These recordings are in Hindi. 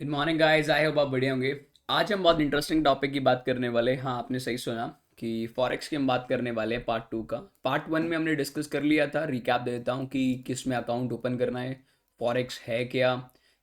Good morning guys, I hope आप बढ़िया होंगे। आज हम बहुत इंटरेस्टिंग टॉपिक की बात करने वाले हैं। हाँ, आपने सही सुना कि फॉरेक्स की हम बात करने वाले हैं पार्ट 2 का। पार्ट 1 में हमने डिस्कस कर लिया था। रिकैप दे देता हूँ कि किस में अकाउंट ओपन करना है, फॉरेक्स है क्या,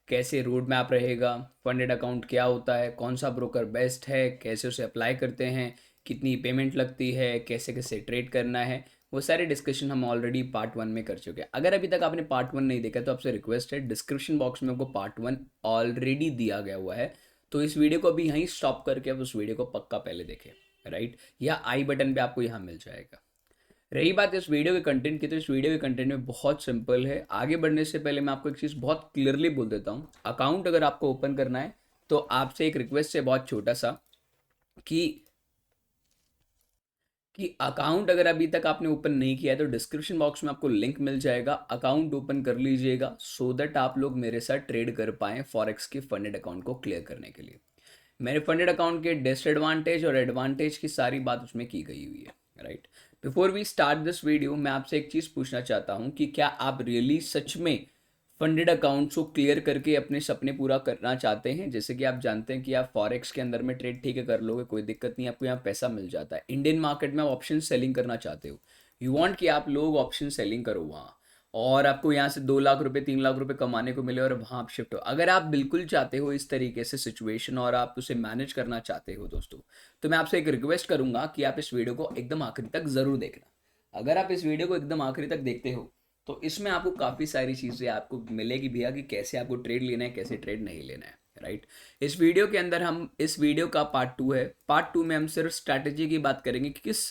कैसे रोड मैप रहेगा, फंडेड अकाउंट क्या होता है, कौन सा ब्रोकर बेस्ट है, कैसे उसे अप्लाई करते हैं, कितनी पेमेंट लगती है, कैसे कैसे ट्रेड करना है। वो सारे डिस्कशन हम ऑलरेडी पार्ट 1 में कर चुके हैं। अगर अभी तक आपने पार्ट 1 नहीं देखा तो आपसे रिक्वेस्ट है, डिस्क्रिप्शन बॉक्स में आपको पार्ट 1 ऑलरेडी दिया गया हुआ है। तो इस वीडियो को अभी यहीं स्टॉप करके आप उस वीडियो को पक्का पहले देखें, राइट। या आई बटन पे आपको यहाँ मिल जाएगा। रही बात इस वीडियो के कंटेंट की, तो इस वीडियो के कंटेंट में बहुत सिंपल है। आगे बढ़ने से पहले मैं आपको एक चीज़ बहुत क्लियरली बोल देता हूँ। अकाउंट अगर आपको ओपन करना है तो आपसे एक रिक्वेस्ट है बहुत छोटा सा, कि अकाउंट अगर अभी तक आपने ओपन नहीं किया है तो डिस्क्रिप्शन बॉक्स में आपको लिंक मिल जाएगा। अकाउंट ओपन कर लीजिएगा सो दैट आप लोग मेरे साथ ट्रेड कर पाएँ फॉरेक्स के फंडेड अकाउंट को क्लियर करने के लिए। मेरे फंडेड अकाउंट के डिसएडवांटेज और एडवांटेज की सारी बात उसमें की गई हुई है, right. Before we start this video, मैं आपसे एक चीज़ पूछना चाहता हूँ कि क्या आप रियली सच में फंडेड अकाउंट्स को क्लियर करके अपने सपने पूरा करना चाहते हैं। जैसे कि आप जानते हैं कि आप फॉरेक्स के अंदर में ट्रेड ठीक है कर लोगे, कोई दिक्कत नहीं, आपको यहाँ पैसा मिल जाता है। इंडियन मार्केट में आप ऑप्शन सेलिंग करना चाहते हो, यू वांट कि आप लोग ऑप्शन सेलिंग करो वहाँ, और आपको यहाँ से 2 लाख रुपए 3 लाख रुपए कमाने को मिले और वहाँ आप शिफ्ट हो। अगर आप बिल्कुल चाहते हो इस तरीके से सिचुएशन और आप उसे मैनेज करना चाहते हो दोस्तों, तो मैं आपसे एक रिक्वेस्ट करूंगा कि आप इस वीडियो को एकदम आखिरी तक ज़रूर देखना। अगर आप इस वीडियो को एकदम आखिरी तक देखते हो तो इसमें आपको काफ़ी सारी चीज़ें आपको मिलेगी भैया, कि कैसे आपको ट्रेड लेना है, कैसे ट्रेड नहीं लेना है, राइट। इस वीडियो के अंदर हम, इस वीडियो का पार्ट 2 है। पार्ट 2 में हम सिर्फ स्ट्रैटेजी की बात करेंगे कि किस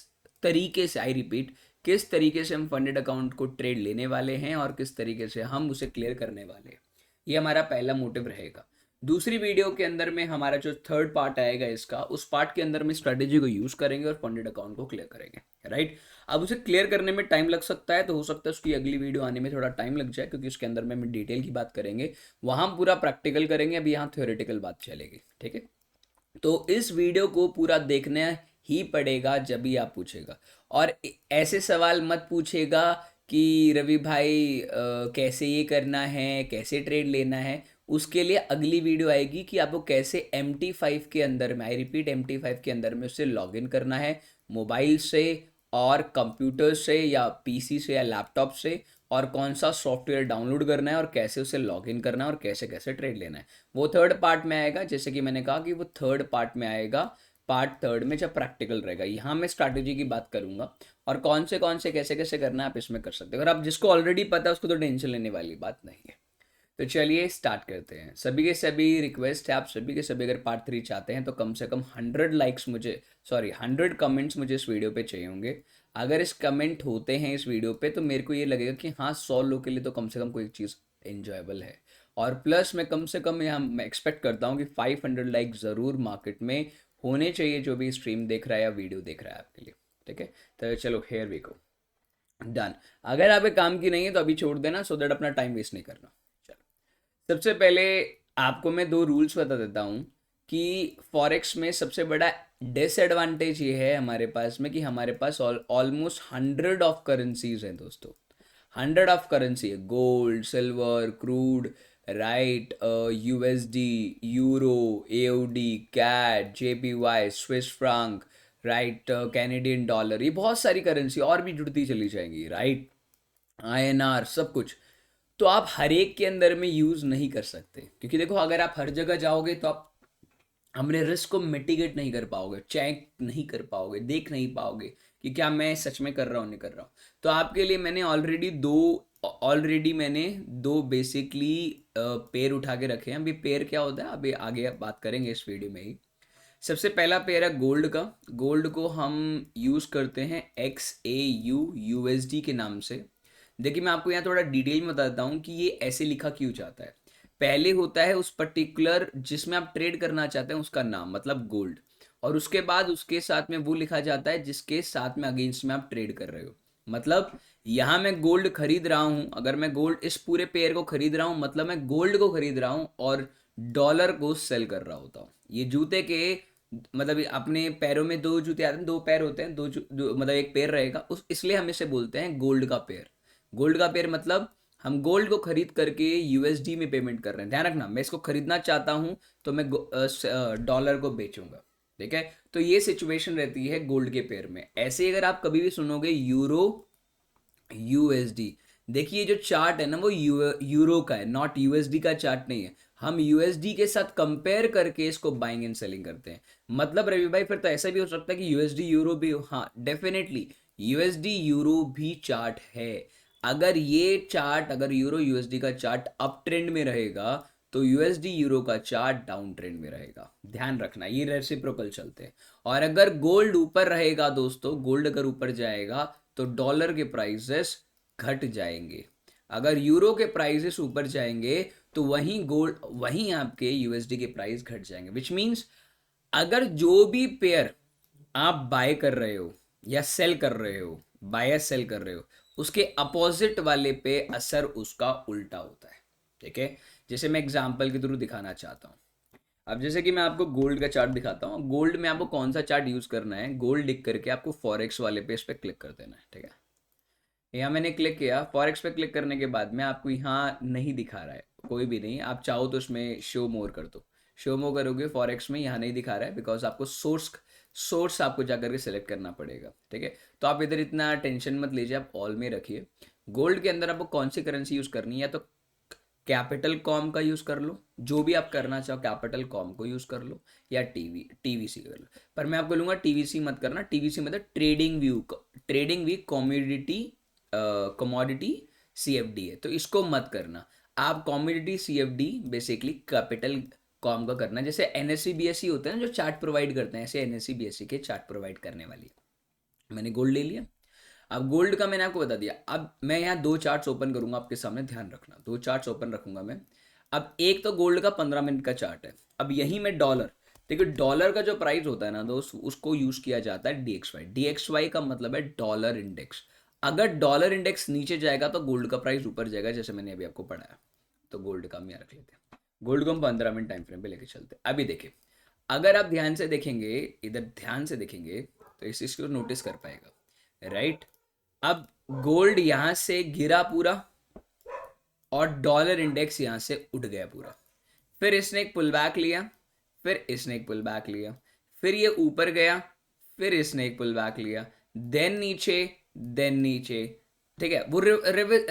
तरीके से, आई रिपीट, किस तरीके से हम फंडेड अकाउंट को ट्रेड लेने वाले हैं और किस तरीके से हम उसे क्लियर करने वाले हैं। ये हमारा पहला मोटिव रहेगा। दूसरी वीडियो के अंदर में हमारा जो थर्ड पार्ट आएगा इसका, उस पार्ट के अंदर में स्ट्रेटेजी को यूज़ करेंगे और फंडेड अकाउंट को क्लियर करेंगे, राइट। अब उसे क्लियर करने में टाइम लग सकता है, तो हो सकता है उसकी अगली वीडियो आने में थोड़ा टाइम लग जाए, क्योंकि उसके अंदर में हम डिटेल की बात करेंगे, वहाँ हम पूरा प्रैक्टिकल करेंगे, अभी यहाँ थ्योरेटिकल बात चलेगी, ठीक है। तो इस वीडियो को पूरा देखना ही पड़ेगा जब भी आप पूछेगा। और ऐसे सवाल मत पूछेगा कि रवि भाई कैसे ये करना है, कैसे ट्रेड लेना है। उसके लिए अगली वीडियो आएगी कि आपको कैसे MT5 के अंदर में, आई रिपीट MT5 के अंदर में उससे लॉगिन करना है, मोबाइल से और कंप्यूटर से या पीसी से या लैपटॉप से, और कौन सा सॉफ्टवेयर डाउनलोड करना है और कैसे उसे लॉगिन करना है और कैसे कैसे ट्रेड लेना है। वो थर्ड पार्ट में आएगा। जैसे कि मैंने कहा कि वो थर्ड पार्ट में आएगा, पार्ट थर्ड में, जब प्रैक्टिकल रहेगा। यहाँ मैं स्ट्रैटेजी की बात करूंगा और कौन से कैसे कैसे करना है आप इसमें कर सकते हो। अगर आप जिसको ऑलरेडी पता है उसको तो टेंशन लेने वाली बात नहीं है। तो चलिए स्टार्ट करते हैं। सभी के सभी रिक्वेस्ट है, आप सभी के सभी अगर पार्ट 3 चाहते हैं तो कम से कम 100 लाइक्स मुझे, सॉरी 100 कमेंट्स मुझे इस वीडियो पे चाहिए होंगे। अगर इस कमेंट होते हैं इस वीडियो पे तो मेरे को ये लगेगा कि हाँ, 100 लोग के लिए तो कम से कम कोई चीज़ इन्जॉयबल है। और प्लस मैं कम से कम यहाँ मैं एक्सपेक्ट करता हूँ कि 500 लाइक ज़रूर मार्केट में होने चाहिए, जो भी स्ट्रीम देख रहा है या वीडियो देख रहा है आपके लिए, ठीक है। तो चलो, हेयर वी गो, डन। अगर आप एक काम की नहीं है तो अभी छोड़ देना, सो दैट अपना टाइम वेस्ट नहीं करना। सबसे पहले आपको मैं दो रूल्स बता देता हूँ कि फॉरेक्स में सबसे बड़ा डिसएडवांटेज ये है हमारे पास में, कि हमारे पास ऑलमोस्ट 100 ऑफ करेंसीज हैं दोस्तों। 100 ऑफ करेंसी है, gold, silver, crude, right, USD, euro, AUD, CAD, JPY, Swiss franc, right, Canadian dollar, ये बहुत सारी करेंसी और भी जुड़ती चली जाएंगी, राइट, INR, सब कुछ। तो आप हर एक के अंदर में यूज़ नहीं कर सकते, क्योंकि देखो अगर आप हर जगह जाओगे तो आप अपने रिस्क को मिटिगेट नहीं कर पाओगे, चेक नहीं कर पाओगे, देख नहीं पाओगे कि क्या मैं सच में कर रहा हूँ नहीं कर रहा हूँ। तो आपके लिए मैंने दो बेसिकली पेयर उठा के रखे हैं। अभी पेयर क्या होता है अभी आगे आप बात करेंगे इस वीडियो में ही। सबसे पहला पेयर है गोल्ड का। गोल्ड को हम यूज़ करते हैं XAU USD के नाम से। देखिए मैं आपको यहाँ थोड़ा डिटेल में बताता हूँ कि ये ऐसे लिखा क्यों जाता है। पहले होता है उस पर्टिकुलर जिसमें आप ट्रेड करना चाहते हैं उसका नाम, मतलब गोल्ड, और उसके बाद उसके साथ में वो लिखा जाता है जिसके साथ में अगेंस्ट में आप ट्रेड कर रहे हो। मतलब यहाँ मैं गोल्ड खरीद रहा हूँ, अगर मैं गोल्ड इस पूरे पेयर को खरीद रहा हूँ मतलब मैं गोल्ड को खरीद रहा हूँ और डॉलर को सेल कर रहा होता हूँ। ये जूते के मतलब अपने पैरों में दो जूते आते हैं, दो पैर होते हैं, मतलब एक पैर रहेगा उस, इसलिए हम इसे बोलते हैं गोल्ड का पेयर। गोल्ड का पेयर मतलब हम गोल्ड को खरीद करके यूएसडी में पेमेंट कर रहे हैं। ध्यान रखना, मैं इसको खरीदना चाहता हूँ तो मैं डॉलर को बेचूंगा। ठीक है, तो ये सिचुएशन रहती है गोल्ड के पेयर में। ऐसे अगर आप कभी भी सुनोगे यूरो यूएसडी, देखिए जो चार्ट है ना वो यूरो का है, नॉट यूएसडी का चार्ट नहीं है। हम यूएसडी के साथ कंपेयर करके इसको बाइंग एंड सेलिंग करते हैं। मतलब रवि भाई फिर तो ऐसा भी हो सकता है कि यूएसडी यूरो भी हो। हाँ डेफिनेटली यूएसडी यूरो भी चार्ट है। अगर ये चार्ट, अगर यूरो यूएसडी का चार्ट अप ट्रेंड में रहेगा तो यूएसडी यूरो का चार्ट डाउन ट्रेंड में रहेगा। ध्यान रखना, ये रेसिप्रोकल चलते हैं। और अगर गोल्ड ऊपर रहेगा दोस्तों, गोल्ड अगर ऊपर जाएगा तो डॉलर के प्राइसेस घट जाएंगे। अगर यूरो के प्राइसेस ऊपर जाएंगे तो वहीं गोल्ड, वहीं आपके यूएसडी के प्राइस घट जाएंगे। विच मीन्स अगर जो भी पेयर आप बाय कर रहे हो या सेल कर रहे हो, बाय या सेल कर रहे हो, उसके अपोजिट वाले पे असर उसका उल्टा होता है। ठीक है, जैसे मैं एग्जांपल के थ्रू दिखाना चाहता हूँ। अब जैसे कि मैं आपको गोल्ड का चार्ट दिखाता हूँ। गोल्ड में आपको कौन सा चार्ट यूज करना है, गोल्ड लिख करके आपको फॉरेक्स वाले पे इस पे क्लिक कर देना है। ठीक है, यहाँ मैंने क्लिक किया, फॉरेक्स पे क्लिक करने के बाद में आपको यहाँ नहीं दिखा रहा है, कोई भी नहीं। आप चाहो तो उसमें शो मोर कर दो, शो मोर करोगे फॉरेक्स में, यहाँ नहीं दिखा रहा है बिकॉज आपको सोर्स आपको जाकर के सिलेक्ट करना पड़ेगा। ठीक है, तो आप इधर इतना टेंशन मत लीजिए, आप ऑल में रखिए। गोल्ड के अंदर आपको कौन सी करेंसी यूज़ करनी है, या तो कैपिटल कॉम का यूज़ कर लो, जो भी आप करना चाहो कैपिटल कॉम को यूज़ कर लो, या टीवीसी कर लो। पर मैं आपको लूँगा टीवीसी मत करना। टीवीसी मतलब ट्रेडिंग व्यू कमोडिटी सीएफडी है, तो इसको मत करना। आप commodity CFD basically capital com का करना। जैसे एनएससी बीएससी होते हैं ना जो चार्ट प्रोवाइड करते हैं, ऐसे एनएससी बीएससी के चार्ट प्रोवाइड करने वाली है। मैंने गोल्ड ले लिया। अब गोल्ड का मैंने आपको बता दिया। अब मैं यहाँ दो चार्ट्स ओपन करूंगा आपके सामने, ध्यान रखना, दो चार्ट्स ओपन रखूंगा मैं। अब एक तो गोल्ड का 15 मिनट का चार्ट है। अब यहीं में डॉलर, देखिए डॉलर का जो प्राइस होता है ना दोस्त, उसको यूज किया जाता है डीएक्सवाई। डीएक्सवाई का मतलब है डॉलर इंडेक्स। अगर डॉलर इंडेक्स नीचे जाएगा तो गोल्ड का प्राइस ऊपर जाएगा, जैसे मैंने अभी आपको पढ़ाया। तो गोल्ड का हम यहाँ रख लेते हैं। गोल्ड को हम 15 मिनट टाइम फ्रेम पे लेके चलते हैं। अभी देखिए, अगर आप ध्यान से देखेंगे, इधर ध्यान से देखेंगे तो इस चीज को नोटिस कर पाएगा, राइट। अब गोल्ड यहां से गिरा पूरा और डॉलर इंडेक्स यहां से उठ गया पूरा। फिर इसने एक पुल बैक लिया, फिर इसने एक पुल बैक लिया, फिर ये ऊपर गया, फिर इसने एक पुल बैक लिया, देन नीचे, देन नीचे। ठीक है, वो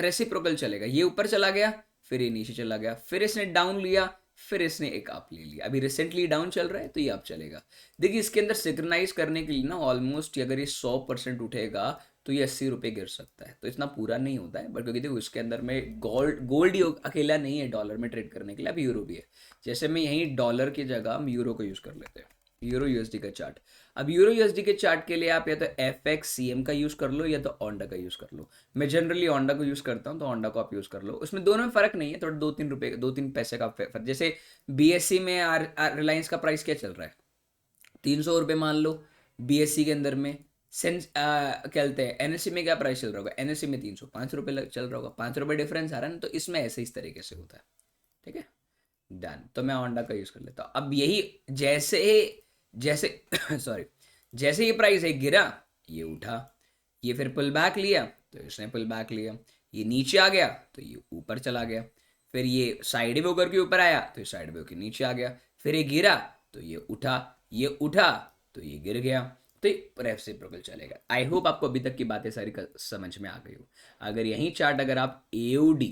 रेसिप्रोकल चलेगा। ये ऊपर चला गया, फिर ये नीचे चला गया, फिर इसने डाउन लिया, फिर इसने एक अप ले लिया। अभी रिसेंटली डाउन चल रहा है तो ये अप चलेगा। देखिए इसके अंदर सिंक्रोनाइज करने के लिए ना ऑलमोस्ट अगर ये 100% उठेगा तो ये 80 रुपये गिर सकता है। तो इतना पूरा नहीं होता है, बट क्योंकि देखो इसके अंदर में गोल्ड ही अकेला नहीं है डॉलर में ट्रेड करने के लिए, अब यूरो भी है। जैसे मैं यहीं डॉलर की जगह हम यूरो को यूज़ कर लेते हैं, यूरो यूएसडी का चार्ट। अब यूरो यूएसडी के चार्ट के लिए आप या तो FXCM का यूज़ कर लो या तो ओंडा का यूज़ कर लो। मैं जनरली ओंडा को यूज़ करता हूँ, तो ओंडा को आप यूज़ कर लो। उसमें दोनों में फ़र्क नहीं है, थोड़ा 2-3 रुपये 2-3 पैसे का फर्क। जैसे BSC में रिलायंस का प्राइस क्या चल रहा है, 300 रुपये मान लो। BSC के अंदर में कहते हैं NSE में क्या प्राइस चल रहा होगा, NSE में 305 रुपये चल रहा होगा, 5 रुपये डिफरेंस आ रहा है ना। तो इसमें ऐसे इस तरीके से होता है। ठीक है, डन। तो मैं होंडा का यूज़ कर लेता हूँ। अब यही जैसे जैसे सॉरी, जैसे ये प्राइस है गिरा, ये उठा, ये फिर पुल बैक लिया तो इसने पुल बैक लिया, ये नीचे आ गया तो ये ऊपर चला गया, फिर ये साइड वे होकर के ऊपर आया तो ये साइड वे होकर नीचे आ गया, फिर ये गिरा तो ये उठा, ये उठा तो ये गिर गया। तो रेसिप्रोकल चलेगा। आई होप आपको अभी तक की बातें सारी समझ में आ गई हो। अगर यही चार्ट अगर आप AOD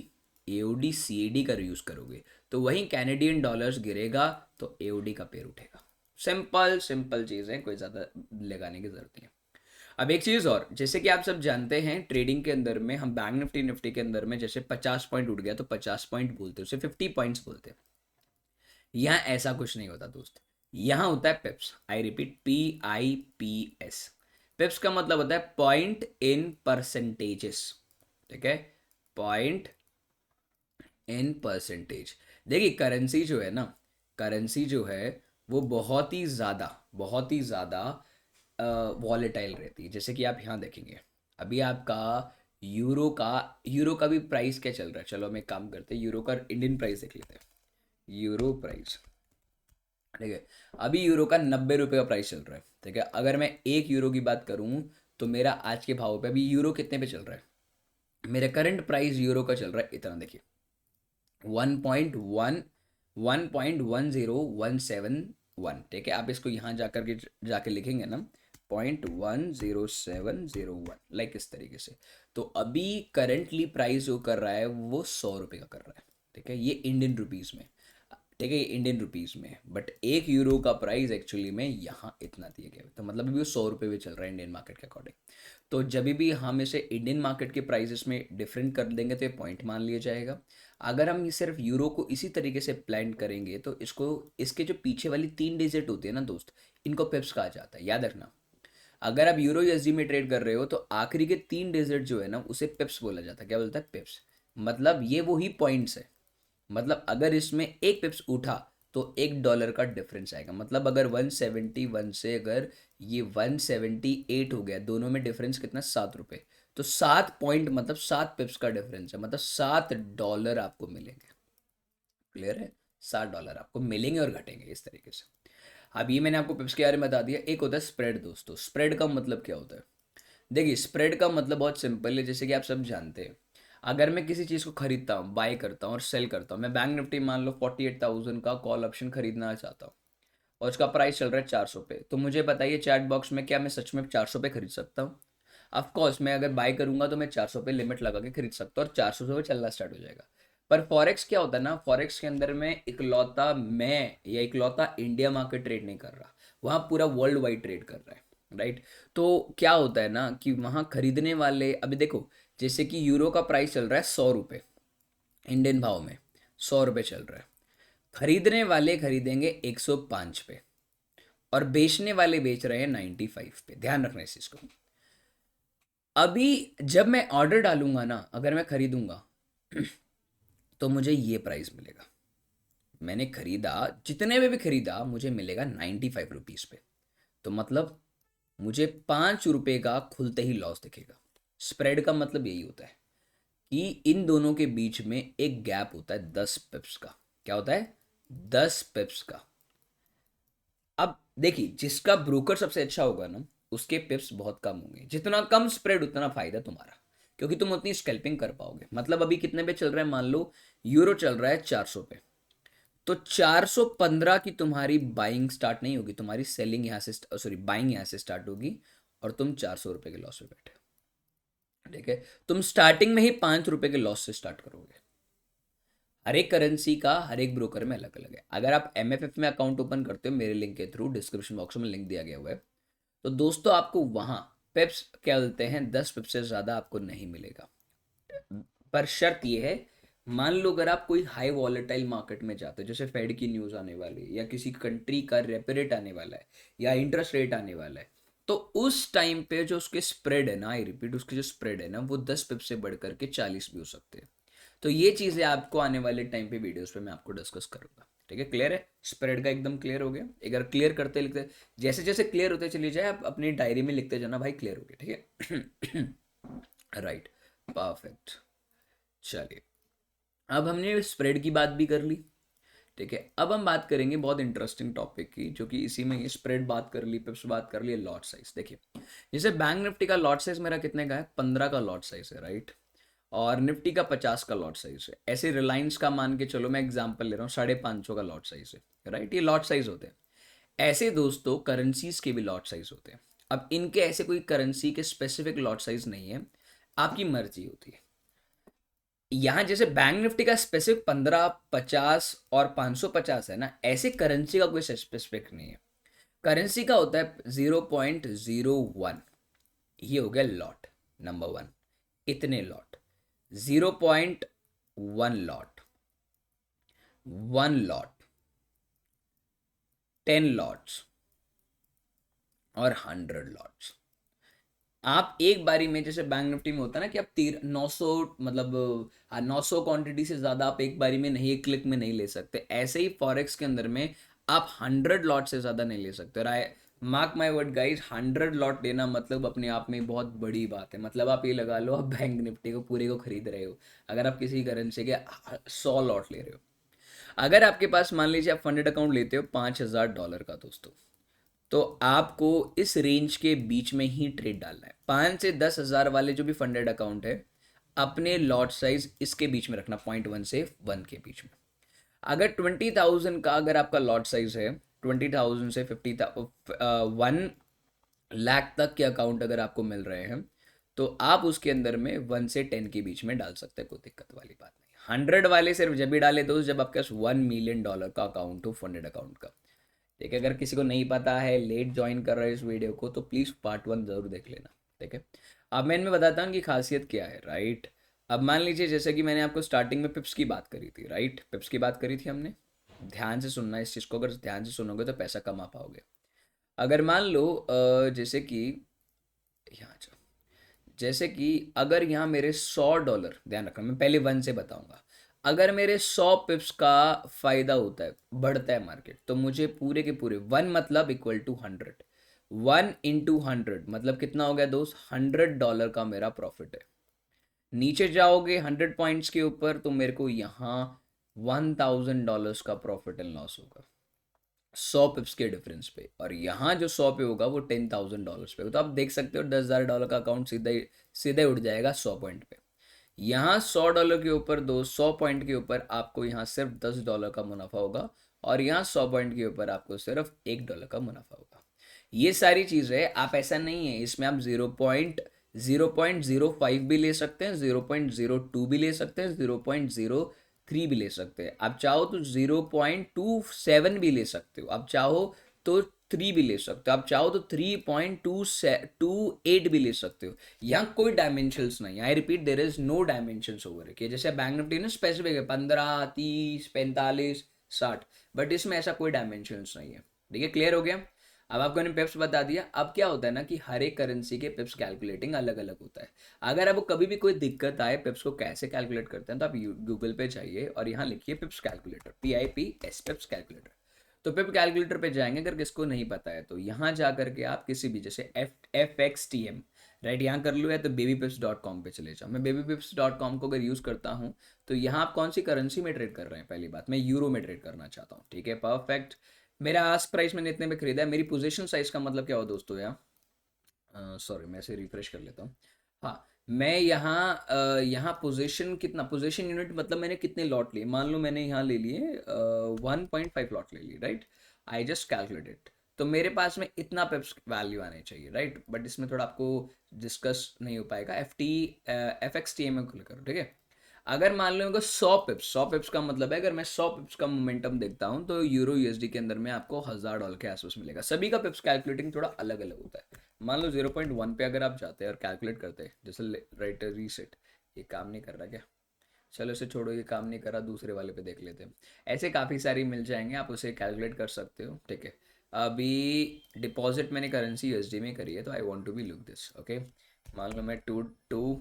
CAD का यूज़ करोगे तो वहीं कैनेडियन डॉलर्स गिरेगा तो AOD का पेयर उठेगा। सिंपल सिंपल चीज़ है, कोई ज़्यादा लगाने की ज़रूरत नहीं है। अब एक चीज़ और, जैसे कि आप सब जानते हैं ट्रेडिंग के अंदर में हम बैंक निफ्टी के अंदर में जैसे 50 पॉइंट उठ गया तो 50 पॉइंट बोलते हैं, उसे 50 पॉइंट्स बोलते हैं। यहाँ ऐसा कुछ नहीं होता दोस्त, यहाँ होता है पिप्स। I repeat, PIPS। पिप्स का मतलब होता है पॉइंट इन परसेंटेजेस। ठीक है, पॉइंट इन परसेंटेज। देखिए करेंसी जो है ना, करेंसी जो है वो बहुत ही ज़्यादा वॉलेटाइल रहती है। जैसे कि आप यहाँ देखेंगे, अभी आपका यूरो का भी प्राइस क्या चल रहा है। चलो हम एक काम करते हैं, यूरो का इंडियन प्राइस देख लेते हैं। यूरो प्राइस, ठीक है, अभी यूरो का 90 रुपये का प्राइस चल रहा है। ठीक है, अगर मैं 1 यूरो की बात करूँ तो मेरा आज के भाव पे अभी यूरो कितने पे चल रहा है, मेरा करंट प्राइस यूरो का चल रहा है इतना, देखिए 1.1, ठीक है। आप इसको यहाँ जाकर के जाके लिखेंगे ना 0.10701, लाइक इस तरीके से। तो अभी करंटली प्राइस जो कर रहा है वो 100 रुपये का कर रहा है, ठीक है, ये इंडियन रुपीज़ में, ठीक है, ये इंडियन रुपीज़ में। बट 1 यूरो का प्राइस एक्चुअली में यहाँ इतना दिया गया है, तो मतलब अभी वो 100 रुपये भी चल रहा है इंडियन मार्केट के अकॉर्डिंग। तो जब भी हम इसे इंडियन मार्केट के प्राइजेस में डिफरेंट कर देंगे तो ये पॉइंट मान लिया जाएगा। अगर हम ये सिर्फ यूरो को इसी तरीके से प्लान करेंगे तो इसको, इसके जो पीछे वाली 3 डिजिट होती है ना दोस्त, इनको पिप्स कहा जाता है, याद रखना। अगर आप यूरो यूएसडी में ट्रेड कर रहे हो तो आखिरी के 3 डिजिट जो है ना उसे पिप्स बोला जाता है। क्या बोलता है? पिप्स। मतलब ये वही पॉइंट्स है। मतलब अगर इसमें एक पिप्स उठा तो $1 का डिफरेंस आएगा। मतलब अगर 171 से अगर ये 178 हो गया, दोनों में डिफरेंस कितना? 7 रुपये। तो 7 पॉइंट मतलब 7 पिप्स का डिफरेंस है, मतलब $7 आपको मिलेंगे। क्लियर है? $7 आपको मिलेंगे और घटेंगे इस तरीके से। अब ये मैंने आपको पिप्स के बारे में बता दिया। एक होता है स्प्रेड दोस्तों। स्प्रेड का मतलब क्या होता है? देखिए स्प्रेड का मतलब बहुत सिंपल है, जैसे कि आप सब जानते हैं। अगर मैं किसी चीज़ को खरीदता हूँ, बाय करता हूँ और सेल करता हूँ, मैं बैंक निफ्टी मान लो 48,000 का कॉल ऑप्शन खरीदना चाहता हूँ और उसका प्राइस चल रहा है 400 पे, तो मुझे बताइए चैट बॉक्स में, क्या मैं सच में 400 पे खरीद सकता हूँ? ऑफकोर्स मैं अगर बाय करूंगा तो मैं 400 पे लिमिट लगा के खरीद सकता हूँ और 400 पे चलना स्टार्ट हो जाएगा। पर फॉरेक्स क्या होता है ना, फॉरेक्स के अंदर में इकलौता मैं या इकलौता इंडिया मार्केट ट्रेड नहीं कर रहा, वहाँ पूरा वर्ल्ड वाइड ट्रेड कर रहा है, राइट। तो क्या होता है ना कि वहाँ खरीदने वाले, अभी देखो जैसे कि यूरो का प्राइस चल रहा है 100 रुपये इंडियन भाव में, 100 रुपये चल रहा है। खरीदने वाले खरीदेंगे 105 पे और बेचने वाले बेच रहे हैं 95 पे। ध्यान रखना इस चीज़ को। अभी जब मैं ऑर्डर डालूंगा ना, अगर मैं खरीदूंगा तो मुझे ये प्राइस मिलेगा। मैंने खरीदा, जितने में भी खरीदा मुझे मिलेगा 95 रुपीज़ पे। तो मतलब मुझे 5 रुपये का खुलते ही लॉस दिखेगा। स्प्रेड का मतलब यही होता है कि इन दोनों के बीच में एक गैप होता है 10 पिप्स का। क्या होता है? 10 पिप्स का। अब देखिए जिसका ब्रोकर सबसे अच्छा होगा ना, उसके पिप्स बहुत कम होंगे। जितना कम स्प्रेड उतना फायदा तुम्हारा, क्योंकि तुम उतनी स्कैल्पिंग कर पाओगे। मतलब अभी कितने पे चल रहा है? मान लो यूरो चल रहा है 400 पे, तो 415 की तुम्हारी बाइंग स्टार्ट नहीं होगी, तुम्हारी सेलिंग यहाँ से, सॉरी बाइंग यहाँ से स्टार्ट होगी और तुम 400 रुपये के लॉस में बैठे, ठीक है। तुम स्टार्टिंग में ही 5 रुपये के लॉस से स्टार्ट करोगे। हर एक करेंसी का हर एक ब्रोकर में अलग अलग है। अगर आप एमएफएफ में अकाउंट ओपन करते हो मेरे लिंक के थ्रू, डिस्क्रिप्शन बॉक्स में लिंक दिया गया हुआ है, तो दोस्तों आपको वहां पिप्स क्या बोलते हैं, 10 पिप्स से ज़्यादा आपको नहीं मिलेगा। पर शर्त यह है, मान लो अगर आप कोई हाई वॉलेटाइल मार्केट में जाते हो, जैसे फेड की न्यूज़ आने वाली है या किसी कंट्री का रेपो रेट आने वाला है या इंटरेस्ट रेट आने वाला है, तो उस टाइम पे जो उसके स्प्रेड है ना, आई रिपीट, उसके जो स्प्रेड है ना वो 10 पिप्स से बढ़ करके 40 भी हो सकते हैं। तो ये चीज़ें आपको आने वाले टाइम पे वीडियोस पे मैं आपको डिस्कस करूंगा, ठीक है। क्लियर है? स्प्रेड का एकदम क्लियर हो गया। अगर क्लियर करते लिखते, जैसे जैसे क्लियर होते चलिए जाए, आप अपनी डायरी में लिखते जाना भाई क्लियर हो गया, ठीक है। Right, perfect. चलिए, अब हमने स्प्रेड की बात भी कर ली, ठीक है। अब हम बात करेंगे बहुत इंटरेस्टिंग टॉपिक की, जो कि इसी में ये स्प्रेड बात कर ली, पिप्स बात कर ली, लॉट साइज। देखिए जैसे बैंक निफ्टी का लॉट साइज मेरा कितने का है? 15 का लॉट साइज है, राइट। और निफ्टी का 50 का लॉट साइज है। ऐसे रिलायंस का मान के चलो, मैं एग्जांपल ले रहा हूँ, 550 का लॉट साइज है, राइट। ये लॉट साइज होते हैं। ऐसे दोस्तों करेंसीज के भी लॉट साइज होते हैं। अब इनके ऐसे कोई करेंसी के स्पेसिफिक लॉट साइज नहीं है, आपकी मर्जी होती है। यहाँ जैसे बैंक निफ्टी का स्पेसिफिक 15, 50 और 550 है ना, ऐसे करेंसी का कोई स्पेसिफिक नहीं है। करेंसी का होता है 0.01, ये हो गया लॉट नंबर 1। इतने लॉट, 0.1 लॉट, 1 लॉट, 10 लॉट्स और 100 लॉट्स। आप एक बारी में, जैसे बैंक निफ्टी में होता है ना कि आप 900, मतलब 900 क्वांटिटी से ज़्यादा आप एक बारी में नहीं, एक क्लिक में नहीं ले सकते, ऐसे ही फॉरेक्स के अंदर में आप 100 लॉट से ज़्यादा नहीं ले सकते। और I mark my word guys, 100 lot लेना मतलब अपने आप में बहुत बड़ी बात है। मतलब आप ये लगा लो, आप बैंक निफ्टी को पूरे को खरीद रहे हो अगर आप किसी करेंसी के 100 लॉट ले रहे हो। अगर आपके पास मान लीजिए आप फंडेड अकाउंट लेते हो $5,000 का दोस्तों, तो आपको इस रेंज के बीच में ही ट्रेड डालना है। 5 से 10 हज़ार वाले जो भी फंडेड अकाउंट है, अपने लॉट साइज इसके बीच में रखना, 0.1 से 1 के बीच में। अगर 20,000 का अगर आपका लॉट साइज है, 20,000 से 1 लाख तक के अकाउंट अगर आपको मिल रहे हैं, तो आप उसके अंदर में 1 से 10 के बीच में डाल सकते हैं, कोई दिक्कत वाली बात नहीं। 100 वाले सिर्फ जब भी डाले दोस्त जब आपके पास $1 million का अकाउंट हो, फंडेड अकाउंट का। ठीक है, अगर किसी को नहीं पता है, लेट ज्वाइन कर रहा है इस वीडियो को, तो प्लीज़ पार्ट 1 ज़रूर देख लेना। ठीक है, अब मैं इनमें बताता हूँ कि खासियत क्या है, राइट। अब मान लीजिए जैसे कि मैंने आपको स्टार्टिंग में पिप्स की बात करी थी, राइट, पिप्स की बात करी थी हमने। ध्यान से सुनना इस चीज़ को, अगर ध्यान से सुनोगे तो पैसा कमा पाओगे। अगर मान लो जैसे कि यहाँ जैसे कि अगर यहाँ मेरे $100, ध्यान रखना मैं पहले 1 से बताऊंगा। अगर मेरे 100 पिप्स का फायदा होता है, बढ़ता है मार्केट, तो मुझे पूरे के पूरे 1 मतलब इक्वल टू 100, 1 into 100 मतलब कितना हो गया दोस्त, $100 का मेरा प्रॉफिट है। नीचे जाओगे 100 पॉइंट्स के ऊपर तो मेरे को यहाँ $1,000 का प्रॉफिट एंड लॉस होगा, 100 पिप्स के डिफरेंस पे। और यहाँ जो 100 पे होगा वो $10,000 पे होगा। तो आप देख सकते हो $10,000 का अकाउंट सीधा ही उठ जाएगा 100 पॉइंट पे। यहाँ $100 के ऊपर 100 पॉइंट के ऊपर आपको यहाँ सिर्फ $10 का मुनाफा होगा, और यहाँ 100 पॉइंट के ऊपर आपको सिर्फ $1 का मुनाफा होगा। ये सारी चीज़ें आप, ऐसा नहीं है इसमें आप 0.05 भी ले सकते हैं, 0.02 भी ले सकते हैं, 0.03 भी ले सकते हैं। आप चाहो तो 0.27 भी ले सकते हो, आप चाहो तो 3 भी ले सकते हो, आप चाहो तो 3.28 भी ले सकते हो। यहाँ कोई डायमेंशंस नहीं, I repeat there is no dimensions over के। जैसे बैंक निफ्टी ना स्पेसिफिक है 15, 30, 45, 60, बट इसमें ऐसा कोई डायमेंशंस नहीं है। ठीक है, क्लियर हो गया। अब आपको मैंने पिप्स बता दिया। अब क्या होता है ना कि हर एक करेंसी के पिप्स कैलकुलेटिंग अलग अलग होता है। अगर आपको कभी भी कोई दिक्कत आए पिप्स को कैसे कैलकुलेट करते हैं, तो आप गूगल पे जाइए और यहाँ लिखिए पिप्स कैलकुलेटर, PIPS, पिप्स कैलकुलेटर। तो पिप कैलकुलेटर पे जाएंगे, अगर किसको नहीं पता है तो यहाँ जा करके आप किसी भी, जैसे FXTM, राइट, यहाँ कर लो, या तो babypips.com पे चले जाओ। मैं babypips.com को अगर यूज़ करता हूँ तो यहाँ आप कौन सी करेंसी में ट्रेड कर रहे हैं, पहली बात मैं यूरो में ट्रेड करना चाहता हूँ। ठीक है, परफेक्ट। मेरा आस्क प्राइस मैंने इतने में खरीदा है। मेरी पोजीशन साइज का मतलब क्या हो दोस्तों, यहाँ सॉरी मैं इसे रिफ्रेश कर लेता हूँ। हाँ, मैं यहाँ पोजीशन कितना, पोजीशन यूनिट मतलब मैंने कितने लॉट लिए, मान लो मैंने यहाँ ले लिए 1.5 लॉट ले लिए, राइट। आई जस्ट कैलकुलेटेड, तो मेरे पास में इतना पिप्स वैल्यू आने चाहिए, राइट। बट इसमें थोड़ा आपको डिस्कस नहीं हो पाएगा, FXTM में खुल करो। ठीक है, अगर मान लो अगर 100 पिप्स का मतलब है, अगर मैं 100 पिप्स का मोमेंटम देखता हूँ तो यूरो USD के अंदर में आपको $1,000 के आसपास मिलेगा। सभी का पिप्स कैलकुलेटिंग थोड़ा अलग अलग होता है। मान लो 0.1 पे अगर आप जाते हैं और कैलकुलेट करते हैं, जैसे राइट रीसेट, ये काम नहीं कर रहा क्या, चलो इसे छोड़ो, ये काम नहीं कर रहा, दूसरे वाले पे देख लेते हैं। ऐसे काफ़ी सारी मिल जाएंगे, आप उसे कैलकुलेट कर सकते हो। ठीक है, अभी डिपॉजिट मैंने करेंसी USD में करी है, तो I want to be look this. Okay, मान लो मैं टू,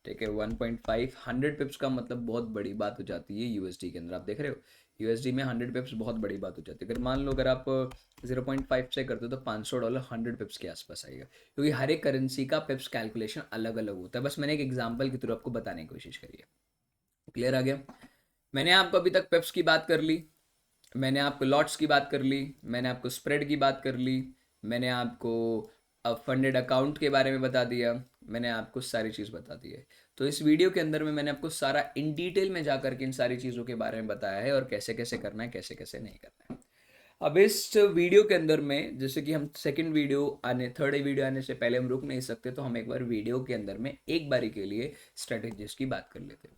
ठीक है, 1.5, 100 पिप्स का मतलब बहुत बड़ी बात हो जाती है USD के अंदर। आप देख रहे हो USD में 100 पिप्स बहुत बड़ी बात हो जाती है। अगर मान लो अगर आप 0.5 से करते हो तो $500 100 पिप्स के आसपास आएगा, क्योंकि हर एक करेंसी का पिप्स कैलकुलेशन अलग अलग होता है। बस मैंने एक एग्जाम्पल के थ्रू आपको बताने की कोशिश करी है। क्लियर आ गया। मैंने आपको अभी तक पिप्स की बात कर ली, मैंने आपको लॉट्स की बात कर ली, मैंने आपको स्प्रेड की बात कर ली, मैंने आपको फंडेड अकाउंट के बारे में बता दिया, मैंने आपको सारी चीज़ बता दी है। तो इस वीडियो के अंदर में मैंने आपको सारा इन डिटेल में जा करके इन सारी चीज़ों के बारे में बताया है, और कैसे कैसे करना है, कैसे कैसे नहीं करना है। अब इस वीडियो के अंदर में, जैसे कि हम थर्ड वीडियो आने से पहले हम रुक नहीं सकते, तो हम एक बार वीडियो के अंदर में एक बारी के लिए स्ट्रेटेजीज की बात कर लेते हैं।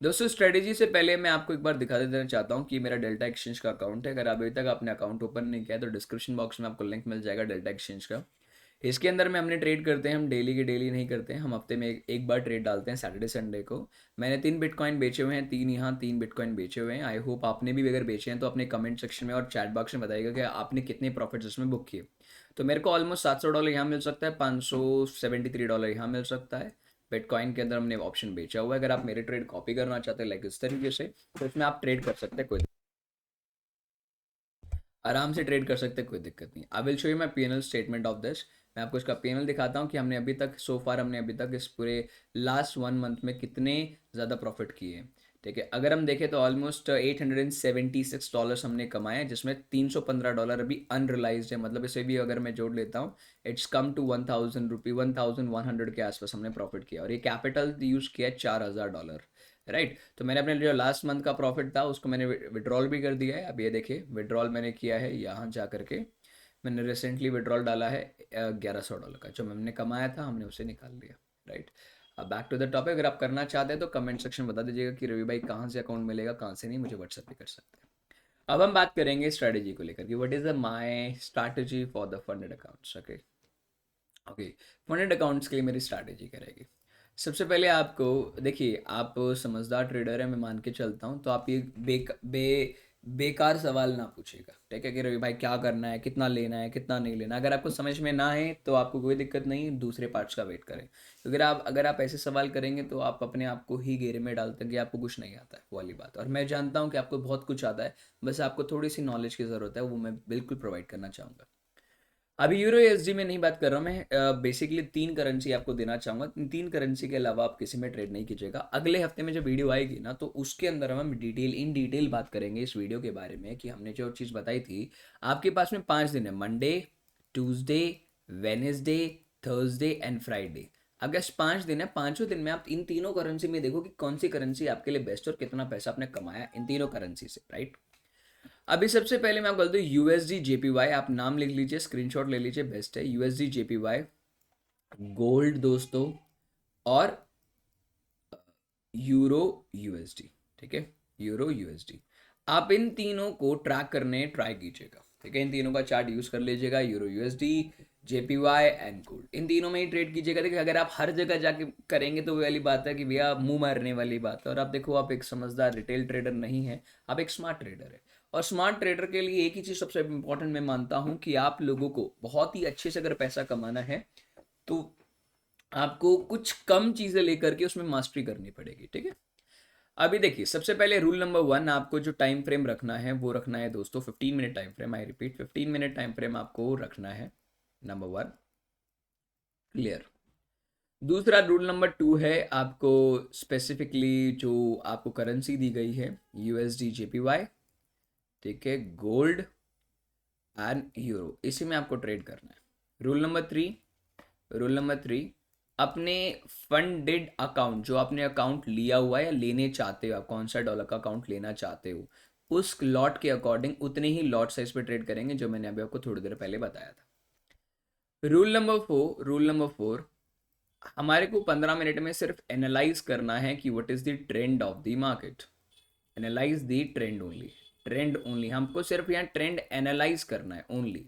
दोस्तों, स्ट्रेटेजी से पहले मैं आपको एक बार दिखा देना चाहता हूँ कि मेरा डेल्टा एक्सचेंज का अकाउंट है। अगर अभी तक आपने अकाउंट ओपन नहीं किया तो डिस्क्रिप्शन बॉक्स में आपको लिंक मिल जाएगा डेल्टा एक्सचेंज का। इसके अंदर में हमने ट्रेड करते हैं, हम डेली के डेली नहीं करते हैं, हम हफ्ते में एक बार ट्रेड डालते हैं, सैटरडे संडे को। मैंने 3 बिटकॉइन बेचे हुए हैं, 3 यहाँ 3 बिटकॉइन बेचे हुए हैं। आई होप आपने भी अगर बेचे हैं तो अपने कमेंट सेक्शन में और चैट बॉक्स में बताइएगा कि आपने कितने प्रॉफिट्स इसमें बुक किए। तो मेरे को ऑलमोस्ट $700 यहाँ मिल सकता है, $573 यहाँ मिल सकता है। बिटकॉइन के अंदर हमने ऑप्शन बेचा हुआ है। अगर आप मेरे ट्रेड कॉपी करना चाहते हैं लाइक इस तरीके से, तो इसमें आप ट्रेड कर सकते हैं, कोई आराम से ट्रेड कर सकते हैं, कोई दिक्कत नहीं। I will show you my P&L statement of this. मैं आपको इसका P&L दिखाता हूँ कि हमने अभी तक हमने अभी तक इस पूरे लास्ट 1 मंथ में कितने ज़्यादा प्रॉफिट किए हैं। ठीक है, अगर हम देखें तो ऑलमोस्ट $876 हमने कमाए हैं, जिसमें $315 अभी अनरिलाइज्ड है, मतलब इसे भी अगर मैं जोड़ लेता हूँ इट्स कम टू 1000 रुपी, 1100 के आसपास हमने प्रॉफिट किया, और ये कैपिटल यूज़ किया है $4000, राइट। तो मैंने अपने जो लास्ट मंथ का प्रॉफिट था उसको मैंने विड्रॉल भी कर दिया है। अब ये देखिए विड्रॉल मैंने किया है यहाँ जा करके, मैंने रिसेंटली विड्रॉल डाला है $1100 का, जो हमने कमाया था हमने उसे निकाल लिया, राइट। अब बैक टू द टॉपिक, अगर आप करना चाहते हैं तो कमेंट सेक्शन बता दीजिएगा कि रवि भाई कहाँ से अकाउंट मिलेगा, कहाँ से नहीं, मुझे व्हाट्सएप भी कर सकते हैं। अब हम बात करेंगे स्ट्रैटेजी को लेकर कि what is the my strategy for the funded accounts. Okay okay, funded accounts के लिए मेरी स्ट्रैटेजी क्या रहेगी। सबसे पहले आपको देखिए, आप समझदार ट्रेडर है मैं मान के चलता हूँ, तो आप ये बेकार सवाल ना पूछेगा, ठीक है, कि रवि भाई क्या करना है, कितना लेना है, कितना नहीं लेना। अगर आपको समझ में ना है तो आपको कोई दिक्कत नहीं, दूसरे पार्ट्स का वेट करें, क्योंकि अगर आप ऐसे सवाल करेंगे तो आप अपने आप को ही घेरे में डालते हैं कि आपको कुछ नहीं आता है, वो वाली बात। और मैं जानता हूँ कि आपको बहुत कुछ आता है, बस आपको थोड़ी सी नॉलेज की ज़रूरत है, वो मैं बिल्कुल प्रोवाइड करना चाहूँगा। अभी यूरो एसडी में नहीं बात कर रहा हूँ मैं, बेसिकली 3 करेंसी आपको देना चाहूँगा। इन 3 करेंसी के अलावा आप किसी में ट्रेड नहीं कीजिएगा। अगले हफ्ते में जब वीडियो आएगी ना तो उसके अंदर हम इन डिटेल बात करेंगे इस वीडियो के बारे में कि हमने जो चीज़ बताई थी। आपके पास में 5 दिन है, Monday, Tuesday, Wednesday, Thursday and Friday. अगर 5 दिन है, 5 दिन में आप इन तीनों करेंसी में देखो कि कौन सी करेंसी आपके लिए बेस्ट और कितना पैसा आपने कमाया इन तीनों करेंसी से, राइट। अभी सबसे पहले मैं आपको बता दूं, यूएसडी जेपीवाई, आप नाम लिख लीजिए, स्क्रीनशॉट ले लीजिए, बेस्ट है यूएसडी जेपीवाई, गोल्ड दोस्तों, और यूरो यूएसडी, ठीक है, यूरो यूएसडी। आप इन तीनों को ट्रैक करने ट्राई कीजिएगा, ठीक है, इन तीनों का चार्ट यूज कर लीजिएगा, euro USD, JPY and gold, इन तीनों में ही ट्रेड कीजिएगा। देखिए अगर आप हर जगह जाके करेंगे तो वो वाली बात है कि भैया मुंह मारने वाली बात है। और आप देखो, आप एक समझदार रिटेल ट्रेडर नहीं है, आप एक स्मार्ट ट्रेडर है। और स्मार्ट ट्रेडर के लिए एक ही चीज़ सबसे इंपॉर्टेंट मैं मानता हूँ कि आप लोगों को बहुत ही अच्छे से अगर पैसा कमाना है तो आपको कुछ कम चीज़ें लेकर के उसमें मास्टरी करनी पड़ेगी, ठीक है। अभी देखिए, सबसे पहले रूल नंबर 1, आपको जो टाइम फ्रेम रखना है वो रखना है दोस्तों 15 minute time frame. I repeat, 15 minute time frame आपको रखना है, नंबर 1, क्लियर। दूसरा रूल नंबर 2 है, आपको स्पेसिफिकली जो आपको करेंसी दी गई है यूएसडी जेपीवाई, ठीक है, गोल्ड एंड यूरो, इसी में आपको ट्रेड करना है। रूल नंबर 3, अपने फंडेड अकाउंट, जो आपने अकाउंट लिया हुआ है या लेने चाहते हो, आप कौन सा डॉलर का अकाउंट लेना चाहते हो, उस लॉट के अकॉर्डिंग उतने ही लॉट साइज पे ट्रेड करेंगे, जो मैंने अभी आपको थोड़ी देर पहले बताया था। रूल नंबर 4, हमारे को 15 मिनट में सिर्फ एनालाइज करना है कि what is the trend of the market. Analyse the trend only, trend only, हमको सिर्फ यहाँ ट्रेंड एनालाइज करना है ओनली,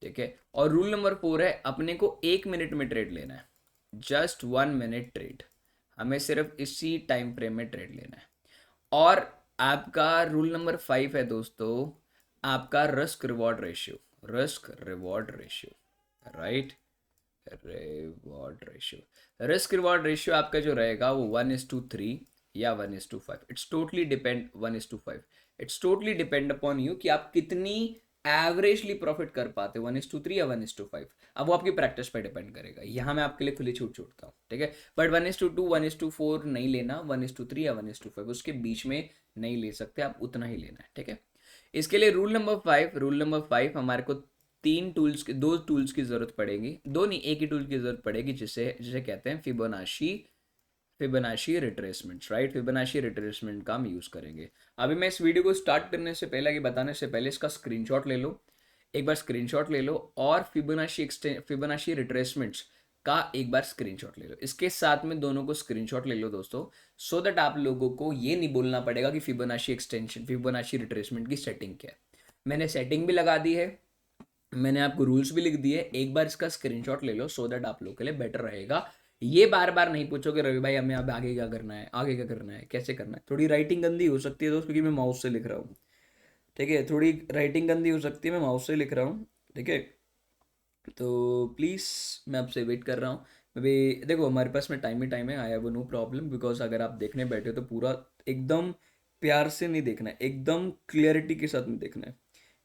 ठीक है। और रूल नंबर 4 है, अपने को 1 मिनट में ट्रेड लेना है, जस्ट 1 मिनट ट्रेड, हमें सिर्फ इसी टाइम फ्रेम में ट्रेड लेना है। और आपका रूल नंबर 5 है दोस्तों, आपका risk reward ratio, right, risk reward ratio आपका जो रहेगा वो 1:3 या 1:5, it's totally depend upon you कि आप कितनी एवरेजली प्रॉफिट कर पाते हो, 1:3 या 1:5। अब वो आपकी प्रैक्टिस पे डिपेंड करेगा, यहाँ मैं आपके लिए खुली छूट छोड़ता हूँ, ठीक है। बट 1:2, 1:4 नहीं लेना, 1:3 या 1:5 उसके बीच में नहीं ले सकते, आप उतना ही लेना है, ठीक है। इसके लिए रूल नंबर 5 हमारे को 2 टूल्स की जरूरत पड़ेगी, दो नहीं, एक ही टूल की जरूरत पड़ेगी, जिसे जिसे कहते हैं Fibonacci retracement, right. Fibonacci retracement का हम यूज करेंगे। अभी मैं इस वीडियो को स्टार्ट करने से पहले, आगे बताने से पहले, इसका स्क्रीनशॉट ले लो, एक बार स्क्रीनशॉट ले लो, और फिबोनाची रिट्रेसमेंट्स का एक बार स्क्रीनशॉट ले लो, इसके साथ में दोनों को स्क्रीनशॉट ले लो दोस्तों, सो दैट आप लोगों को ये नहीं बोलना पड़ेगा कि फिबोनाची रिट्रेसमेंट की सेटिंग क्या है। मैंने सेटिंग भी लगा दी है, मैंने आपको रूल्स भी लिख दिए, एक बार इसका स्क्रीनशॉट ले लो, सो दैट आप लोगों के लिए बेटर रहेगा। ये बार बार नहीं पूछोगे रवि भाई हमें अब आगे क्या करना है, आगे क्या करना है, कैसे करना है। थोड़ी राइटिंग गंदी हो सकती है दोस्त, क्योंकि मैं माउस से लिख रहा हूँ, ठीक है, थोड़ी राइटिंग गंदी हो सकती है, मैं माउस से लिख रहा हूँ, ठीक है। तो प्लीज़ मैं आपसे वेट कर रहा हूँ। अभी देखो हमारे पास में टाइम ही टाइम है, I have no problem, because अगर आप देखने बैठे तो पूरा एकदम प्यार से नहीं देखना है, एकदम क्लियरिटी के साथ में देखना है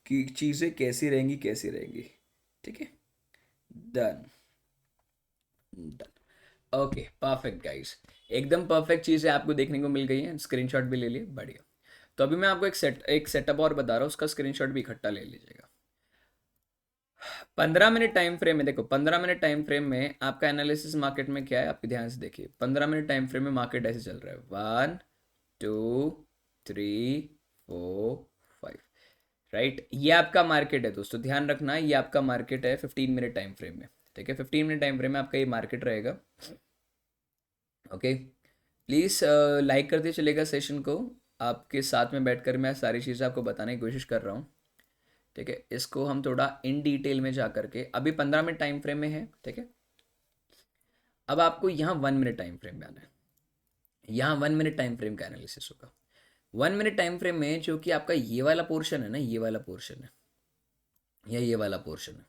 कि चीज़ें कैसी रहेंगी, ठीक है। Done, done, okay, perfect guys. एकदम परफेक्ट चीज़ है, आपको देखने को मिल गई है, स्क्रीनशॉट भी ले लिए, बढ़िया। तो अभी मैं आपको एक सेटअप और बता रहा हूँ, उसका स्क्रीनशॉट भी इकट्ठा ले लीजिएगा। 15 मिनट टाइम फ्रेम में देखो, 15 मिनट टाइम फ्रेम में आपका एनालिसिस मार्केट में क्या है, आप ध्यान से देखिए। 15 मिनट टाइम फ्रेम में मार्केट ऐसे चल रहा है, 1 2 3 4 5, राइट। ये आपका मार्केट है दोस्तों, ध्यान रखना, ये आपका मार्केट है 15 मिनट टाइम फ्रेम में, ठीक है। 15 मिनट टाइम फ्रेम में आपका ये मार्केट रहेगा, ओके। प्लीज़ लाइक करते चलेगा सेशन को, आपके साथ में बैठकर मैं सारी चीज़ें आपको बताने की कोशिश कर रहा हूँ, ठीक है। इसको हम थोड़ा इन डिटेल में जा करके, अभी 15 मिनट टाइम फ्रेम में है, ठीक है। अब आपको यहाँ 1 मिनट टाइम फ्रेम में आना है, यहाँ 1 मिनट टाइम फ्रेम का एनालिसिस होगा। 1 मिनट टाइम फ्रेम में जो कि आपका ये वाला पोर्शन है ना, ये वाला पोर्शन है या ये वाला पोर्शन है,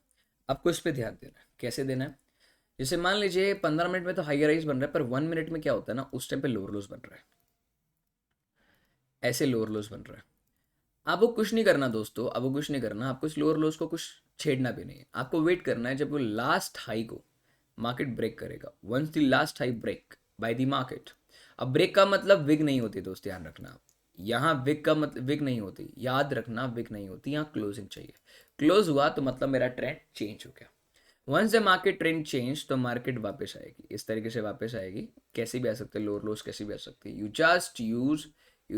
आपको इस पर ध्यान देना है। कैसे देना है, जैसे मान लीजिए 15 मिनट में तो हाई राइज बन रहा है, पर 1 मिनट में क्या होता है ना, उस टाइम पे लोअर लोज बन रहा है, ऐसे लोअर लोज बन रहा है। आपको कुछ नहीं करना दोस्तों, आपको कुछ नहीं करना, आपको इस लोअर लोज को कुछ छेड़ना भी नहीं है, आपको वेट करना है जब वो लास्ट हाई को मार्केट ब्रेक करेगा। Once the last high break by the market. अब ब्रेक का मतलब विग नहीं होती दोस्त, ध्यान रखना। यहाँ विग का मतलब विग नहीं होती, याद रखना, विग नहीं होती, यहाँ क्लोजिंग चाहिए। क्लोज हुआ तो मतलब मेरा ट्रेंड चेंज हो गया। Once the market trend change तो मार्केट वापस आएगी, इस तरीके से वापस आएगी। कैसे भी आ सकते हैं लोअर लोज, कैसे भी आ सकती है। You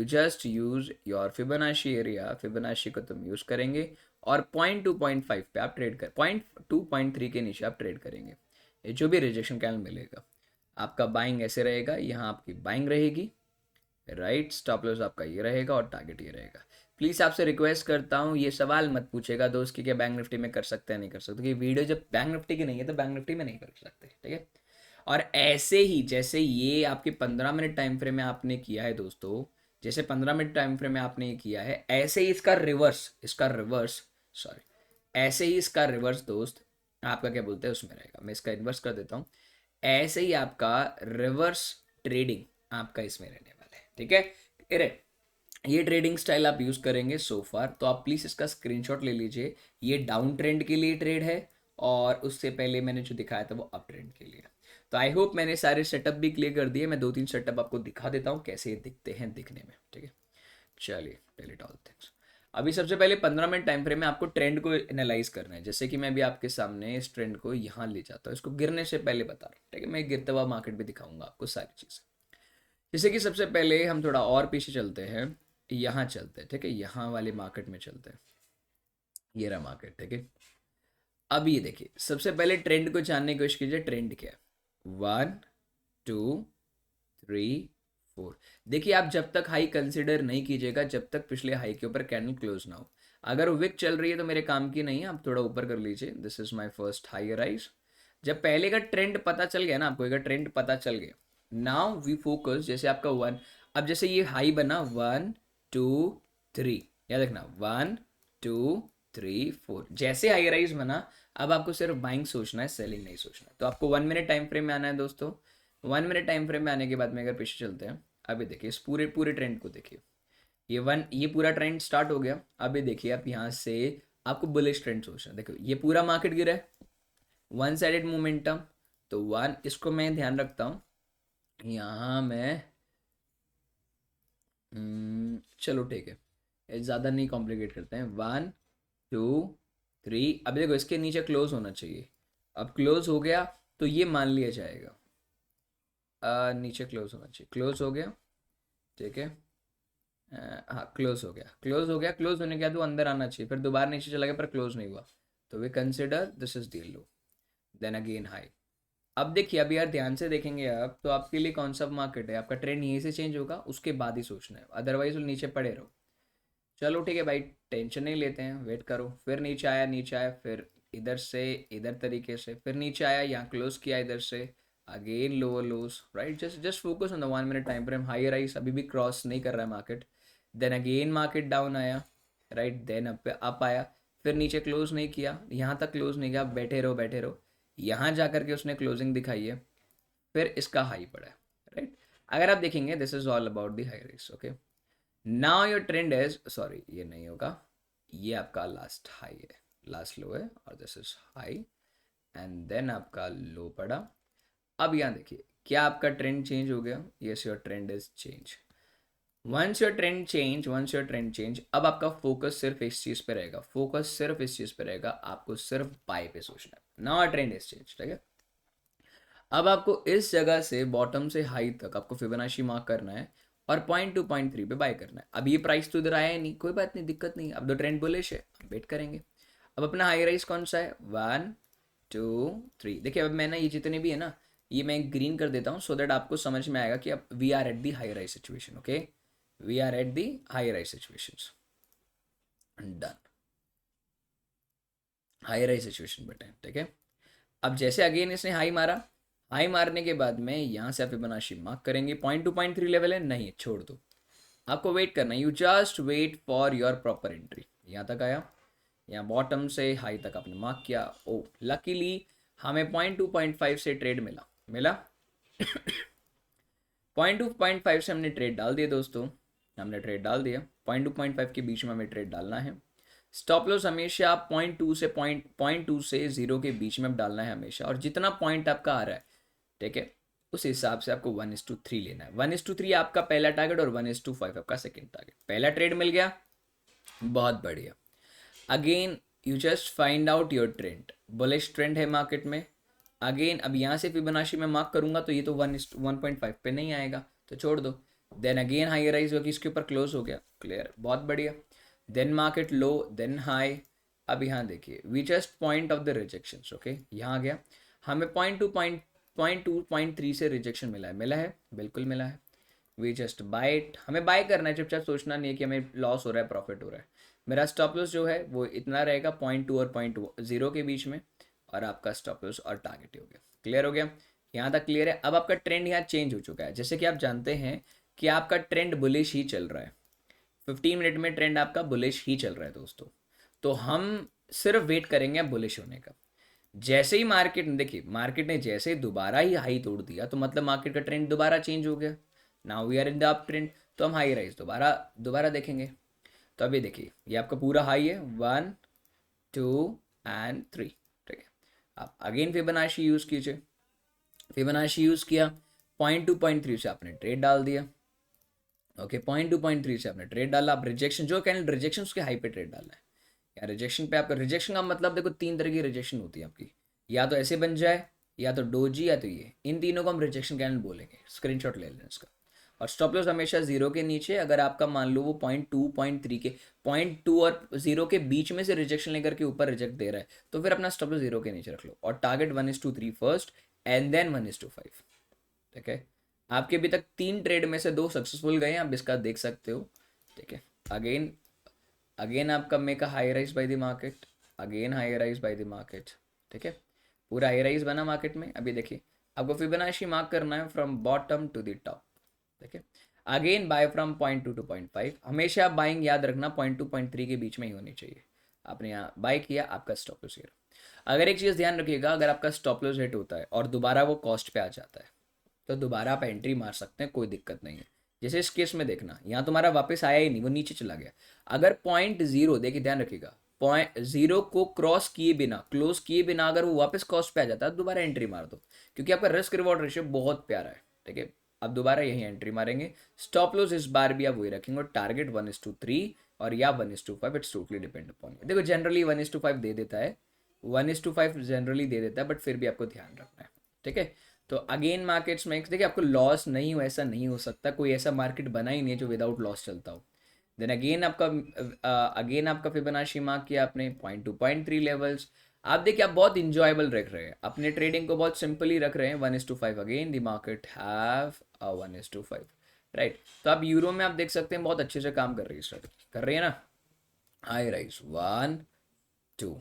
just use your Fibonacci area, Fibonacci को तुम यूज करेंगे और 0.2 0.5 पे आप ट्रेड कर, 0.2 0.3 के नीचे आप ट्रेड करेंगे। ये जो भी रिजेक्शन कैंडल मिलेगा, आपका बाइंग ऐसे रहेगा, यहाँ आपकी बाइंग रहेगी, राइट। स्टॉप लॉस आपका ये रहेगा और टारगेट ये रहेगा। प्लीज़ आपसे रिक्वेस्ट करता हूँ, ये सवाल मत पूछेगा दोस्त कि क्या बैंक निफ्टी में कर सकते हैं नहीं कर सकते, क्योंकि वीडियो जब बैंक निफ्टी की नहीं है तो बैंक निफ्टी में नहीं कर सकते, ठीक है। और ऐसे ही जैसे ये आपके 15 मिनट टाइम फ्रेम में आपने किया है दोस्तों, जैसे 15 मिनट टाइम फ्रेम में आपने ये किया है, ऐसे ही इसका रिवर्स सॉरी, ऐसे ही इसका रिवर्स दोस्त, आपका क्या बोलते हैं उसमें रहेगा। मैं इसका इन्वर्स कर देता हूँ। ऐसे ही आपका रिवर्स ट्रेडिंग आपका इसमें रहने वाला है, ठीक है। अरे ये ट्रेडिंग स्टाइल आप यूज़ करेंगे सो फार, तो आप प्लीज़ इसका स्क्रीनशॉट ले लीजिए। ये डाउन ट्रेंड के लिए ट्रेड है और उससे पहले मैंने जो दिखाया था वो अप ट्रेंड के लिए। तो आई होप मैंने सारे सेटअप भी क्लियर कर दिए। मैं 2-3 सेटअप आपको दिखा देता हूँ कैसे ये दिखते हैं दिखने में, ठीक है। चलिए, डिलीट ऑल थिंग्स। अभी सबसे पहले 15 मिनट टाइम फ्रेम में आपको ट्रेंड को एनालाइज करना है। जैसे कि मैं भी आपके सामने इस ट्रेंड को यहाँ ले जाता हूँ, इसको गिरने से पहले बता रहा हूँ, ठीक है। मैं गिरता हुआ मार्केट भी दिखाऊंगा आपको सारी चीज़ें। जैसे कि सबसे पहले हम थोड़ा और पीछे चलते हैं, यहाँ चलते हैं, ठीक है। यहाँ वाले मार्केट में चलते हैं, ये रहा मार्केट, ठीक है। अब ये देखिए, सबसे पहले ट्रेंड को जानने की कोशिश कीजिए, ट्रेंड क्या है। 1 2 3 4। देखिए, आप जब तक हाई कंसिडर नहीं कीजिएगा जब तक पिछले हाई के ऊपर कैंडल क्लोज ना हो। अगर विक चल रही है तो मेरे काम की नहीं है, आप थोड़ा ऊपर कर लीजिए। This is my first high rise. जब पहले का ट्रेंड पता चल गया ना आपको, अगर ट्रेंड पता चल गया, नाउ वी फोकस। जैसे आपका वन, अब जैसे ये हाई बना 1 2 3, याद रखना 1 2 3 4, जैसे हाई राइज बना, अब आपको सिर्फ बाइंग सोचना है, सेलिंग नहीं सोचना है। तो आपको 1 मिनट टाइम फ्रेम में आना है दोस्तों। 1 मिनट टाइम फ्रेम में आने के बाद में अगर पीछे चलते हैं, अभी देखिए इस पूरे पूरे ट्रेंड को देखिए। ये पूरा ट्रेंड स्टार्ट हो गया। अभी देखिए आप यहाँ से, आपको बुलिश ट्रेंड सोचना है। देखो ये पूरा मार्केट गिरा है, वन साइडेड मोमेंटम। तो वन, इसको मैं ध्यान रखता हूँ, यहाँ मैं चलो ठीक है, ज़्यादा नहीं कॉम्प्लिकेट करते हैं। 1 2 3, अब देखो इसके नीचे क्लोज होना चाहिए। अब क्लोज हो गया तो ये मान लिया जाएगा, नीचे क्लोज होना चाहिए, क्लोज हो गया, ठीक है। हाँ क्लोज हो गया, क्लोज हो गया। क्लोज होने के बाद वो अंदर आना चाहिए, फिर दोबारा नीचे चला गया पर क्लोज नहीं हुआ, तो we consider this is the low, then again high. अब देखिए, अब यार ध्यान से देखेंगे आप तो आपके लिए कौन सा मार्केट है, आपका ट्रेंड यहीं से चेंज होगा उसके बाद ही सोचना है, अदरवाइज वो नीचे पड़े रहो। चलो ठीक है भाई, टेंशन नहीं लेते हैं, वेट करो। फिर नीचे आया, नीचे आया, फिर इधर से इधर तरीके से, फिर नीचे आया, यहाँ क्लोज किया इधर से, again lower lows, right. Just just focus on the 1 minute time frame. High rise अभी भी क्रॉस नहीं कर रहा है market, then again market down आया, राइट, देन अप आया, फिर नीचे क्लोज नहीं किया, यहाँ तक क्लोज नहीं किया, आप बैठे रहो बैठे रहो, यहाँ जा करके उसने क्लोजिंग दिखाई है, फिर इसका हाई पड़ा है, राइट। अगर आप देखेंगे, this is all about the high rise, okay. Now your trend is, sorry ये नहीं होगा, ये आपका लास्ट हाई है, लास्ट लो है, और this is high, and then आपका लो पड़ा। अब यहाँ देखिए क्या आपका ट्रेंड चेंज हो गया? Yes, your trend is change. Once your trend change, अब आपका फोकस सिर्फ इस चीज़ पे रहेगा, फोकस सिर्फ इस चीज़ पे रहेगा, आपको सिर्फ बाय पे सोचना है। नाउ ट्रेंड इज चेंज, ठीक है। अब आपको इस जगह से बॉटम से हाई तक आपको फिबोनाची मार्क करना है और पॉइंट 2.3 पे बाय करना है। अब ये प्राइस तो इधर आया ही नहीं, कोई बात नहीं, दिक्कत नहीं, अब तो ट्रेंड बुलिश है, वेट करेंगे। अब अपना हाई राइज कौन सा है? 1 2 3। देखिए अब मैं ना ये जितने भी है ना, ये मैं ग्रीन कर देता हूँ सो दैट आपको समझ में आएगा कि अब we are at the high rise situation. Okay, we are at the high rise situation. Done, high rise situation बेटा, ठीक है। अब जैसे अगेन इसने हाई मारा, हाई मारने के बाद में यहाँ से आप फिबोनाची मार्क करेंगे। 0.2.3 लेवल है, नहीं छोड़ दो, आपको वेट करना है, you just wait for your proper entry. यहाँ तक आया, यहाँ बॉटम से हाई तक आपने मार्क किया। ओ लकीली हमें 0.2.5 से ट्रेड मिला, मिला 0.2.5 से हमने ट्रेड डाल दिया दोस्तों, हमने ट्रेड डाल दिया। 0.2.5 के बीच में हमें ट्रेड डालना है। स्टॉप लॉस हमेशा आप 0.2 से 0 के बीच में डालना है हमेशा, और जितना पॉइंट आपका आ रहा है, ठीक है, उस हिसाब से आपको 1:3 लेना है। 1:3 आपका पहला टारगेट और 1:5 आपका सेकंड टारगेट। पहला ट्रेड मिल गया, बहुत बढ़िया। Again you just find out your trend, bullish trend है मार्केट में। अगेन अब यहाँ से फिबोनाची में मार्क करूंगा तो ये तो 1:1.5 पे नहीं आएगा, तो छोड़ दो। देन अगेन हाई राइज होगी, इसके ऊपर क्लोज हो गया, क्लियर, बहुत बढ़िया। Then market low, then high. अब यहाँ देखिए we just point of the rejection, okay, यहाँ आ गया, हमें 0.2.3 से रिजेक्शन मिला है, मिला है, बिल्कुल मिला है। वी जस्ट बाय इट, हमें बाय करना है, चुपचाप सोचना नहीं है कि हमें लॉस हो रहा है प्रॉफिट हो रहा है। मेरा स्टॉप लॉस जो है वो इतना रहेगा 0.2 और 0.0 के बीच में, और आपका स्टॉप लॉस और टारगेट हो गया, क्लियर हो गया, यहाँ तक क्लियर है। अब आपका ट्रेंड यहाँ चेंज हो चुका है, जैसे कि आप जानते हैं कि आपका ट्रेंड बुलिश ही चल रहा है, 15 मिनट में ट्रेंड आपका बुलिश ही चल रहा है दोस्तों। तो हम सिर्फ वेट करेंगे बुलिश होने का। जैसे ही मार्केट ने, देखिए मार्केट ने जैसे ही दोबारा ही हाई तोड़ दिया तो मतलब मार्केट का ट्रेंड दोबारा चेंज हो गया। Now we are in the up trend, तो हम हाई राइज दोबारा दोबारा देखेंगे। तो अभी देखिए ये आपका पूरा हाई है, 1 2 एंड 3, ठीक है। आप अगेन फिबोनाची यूज़ कीजिए, फिबोनाची यूज़ किया, 0.2.3 से आपने ट्रेड डाल दिया। ओके, 0.2.3 से आपने ट्रेड डाला। आप रिजेक्शन जो कैंडल रिजेक्शन उसके हाई पे ट्रेड डालना है। या रिजेक्शन पे आपका, रिजेक्शन का मतलब देखो 3 तरह की रिजेक्शन होती है आपकी, या तो ऐसे बन जाए, या तो डोजी, या तो ये, इन तीनों को हम रिजेक्शन कैंडल बोलेंगे। स्क्रीनशॉट ले लें इसका। और स्टॉप लॉस हमेशा 0 के नीचे, अगर आपका मान लो वो 0.2 0.3 के 0.2 और 0 के बीच में से रिजेक्शन लेकर के ऊपर रिजेक्ट दे रहा है, तो फिर अपना स्टॉप लॉस 0 के नीचे रख लो, और टारगेट 1:3 फर्स्ट एंड देन 1:5, ठीक है। आपके अभी तक 3 ट्रेड में से 2 सक्सेसफुल गए हैं, आप इसका देख सकते हो, ठीक है। अगेन अगेन आपका make a high rise by the market, again high rise by the market, ठीक है। पूरा हाई राइज बना मार्केट में। अभी देखिए आपको फिबोनाची मार्क करना है from bottom to the top, ठीक है। अगेन बाय फ्रॉम 0.2 to 0.5, हमेशा बाइंग याद रखना 0.2 0.3 के बीच में ही होनी चाहिए। आपने यहाँ बाय किया, आपका स्टॉप लॉस हिट। अगर एक चीज़ ध्यान रखिएगा, अगर आपका स्टॉप लॉस हिट होता है और दोबारा वो कॉस्ट पे आ जाता है, तो दोबारा आप एंट्री मार सकते हैं, कोई दिक्कत नहीं है। जैसे इस केस में देखना, यहाँ तुम्हारा वापस आया ही नहीं, वो नीचे चला गया। अगर 0.0, देखिए ध्यान रखिएगा, 0.0 को क्रॉस किए बिना, क्लोज किए बिना अगर वो वापस कॉस्ट पे आ जाता है, दोबारा एंट्री मार दो, क्योंकि आपका रिस्क रिवॉर्ड रेशियो बहुत प्यारा है, ठीक है। अब दोबारा यही एंट्री मारेंगे। स्टॉप लॉस इस बार भी आप वही रखेंगे, और टारगेट 1:3 और या 1:5, इट्स टोटली डिपेंड अपॉन। देखो जनरली 1:5 दे देता है, 1:5 जनरली दे देता है, बट फिर भी आपको ध्यान रखना है, ठीक है। तो अगेन मार्केट्स में देखिए आपको लॉस नहीं हो, ऐसा नहीं हो सकता, कोई ऐसा मार्केट बना ही नहीं है जो विदाउट लॉस चलता हो। देन अगेन आपका फिबोनाची मार्क किया आपने 0.2 0.3 लेवल्स। आप देखिए आप बहुत इंजॉयबल रख रहे हैं, अपने ट्रेडिंग को बहुत सिंपली रख रहे हैं। 1:5 again the market have a 1:5, right. तो आप यूरो में आप देख सकते हैं बहुत अच्छे से काम कर रही है, स्ट्रेटजी कर रही है ना। High rise 1 2,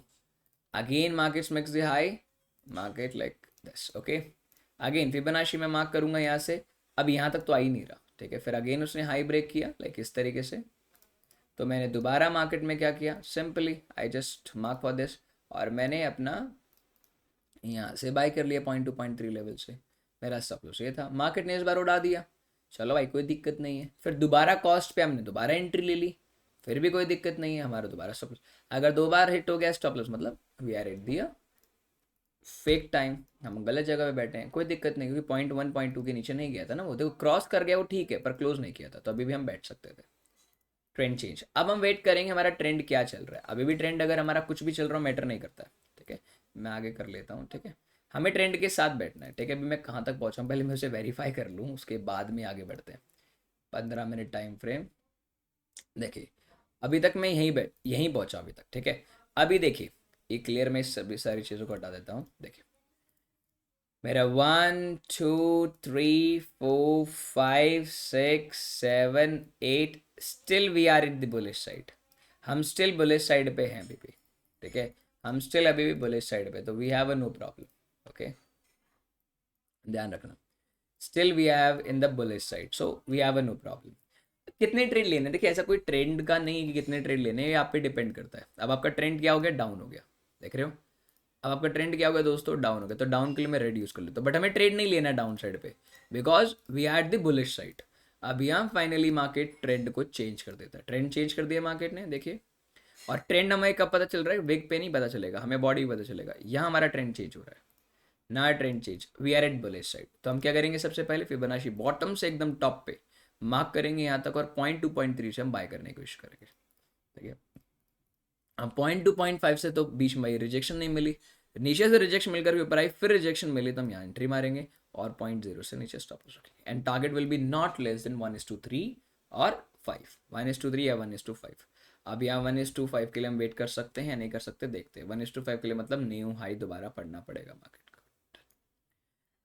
again markets makes the high, market like this, okay. Again Fibonacci में मार्क करूंगा यहाँ से, अब यहाँ तक तो आ ही नहीं रहा, ठीक है। फिर अगेन उसने हाई ब्रेक किया लाइक इस तरीके से, तो मैंने दोबारा मार्केट में क्या किया, simply I just mark for this, और मैंने अपना यहाँ से बाय कर लिया 0.2 0.3 लेवल से। मेरा स्टॉप लॉस ये था, मार्केट ने इस बार उड़ा दिया, चलो भाई कोई दिक्कत नहीं है। फिर दोबारा कॉस्ट पे हमने दोबारा एंट्री ले ली, फिर भी कोई दिक्कत नहीं है, हमारा दोबारा स्टॉप लॉस। अगर 2 बार हिट हो गया स्टॉप लॉस, मतलब वी आर एट दिया फेक टाइम, हम गलत जगह पे बैठे हैं, कोई दिक्कत नहीं, क्योंकि पॉइंट 1 पॉइंट 2 के नीचे नहीं गया था ना वो, देखो क्रॉस कर गया वो ठीक है, पर क्लोज नहीं किया था, तो अभी भी हम बैठ सकते थे। ट्रेंड चेंज, अब हम वेट करेंगे हमारा ट्रेंड क्या चल रहा है। अभी भी ट्रेंड अगर हमारा कुछ भी चल रहा हो मैटर नहीं करता है, ठीक है। मैं आगे कर लेता हूँ, ठीक है। हमें ट्रेंड के साथ बैठना है, ठीक है। अभी मैं कहाँ तक पहुँचा हूँ पहले मैं उसे वेरीफाई कर लूँ, उसके बाद में आगे बढ़ते हैं। 15 मिनट टाइम फ्रेम, देखिए अभी तक मैं यहीं पहुँचा अभी तक, ठीक है। अभी देखिए ये क्लियर, मैं इस सभी सारी चीज़ों को हटा देता हूँ। देखिए मेरा 1 2 3 4 5 6 7 8, still we are in the bullish side, हम स्टिल बुलिश साइड पे हैं अभी भी, ठीक है। हम स्टिल अभी भी बुलिश साइड पे, तो we have a no problem, okay, ध्यान रखना। Still we have in the bullish side, so we have a no problem. कितने ट्रेड लेने, देखिए ऐसा कोई ट्रेंड का नहीं है कि कितने ट्रेड लेने हैं, ये आप पे डिपेंड करता है। अब आपका ट्रेंड क्या हो गया, डाउन हो गया, देख रहे हो। अब आपका ट्रेंड क्या हो गया दोस्तों, डाउन हो गया, तो डाउन के लिए मैं रेड यूज़ कर लेता हूँ, बट हमें ट्रेड नहीं लेना डाउन साइड पे, because we are at the bullish side. अब यहाँ फाइनली मार्केट ट्रेंड को चेंज कर देता है, ट्रेंड चेंज कर दिया मार्केट ने, देखिए। और ट्रेंड हमें कब पता चल रहा है, विग पे नहीं पता चलेगा, हमें बॉडी पता चलेगा, यहाँ हमारा ट्रेंड चेंज हो रहा है ना, trend change, we are at bullish side. तो हम क्या करेंगे, सबसे पहले फिबोनाची बॉटम से एकदम टॉप पे मार्क करेंगे यहाँ तक, और 0.2 0.3 से हम बाय करने की कोशिश करेंगे, ठीक है। अब 0.2 0.5 से तो बीच में रिजेक्शन नहीं मिली, नीचे से रिजेक्शन मिलकर भी ऊपर आई, फिर रिजेक्शन मिली तो हम यहाँ एंट्री मारेंगे, और 0.0 से नीचे स्टॉप लॉस रखेंगे, and target will be not less than 1:3 और 5, 1:3 या 1:5। अब यहाँ 1:5 के लिए हम वेट कर सकते हैं या नहीं कर सकते, देखते हैं। 1:5 के लिए मतलब न्यू हाई दोबारा पढ़ना पड़ेगा मार्केट को।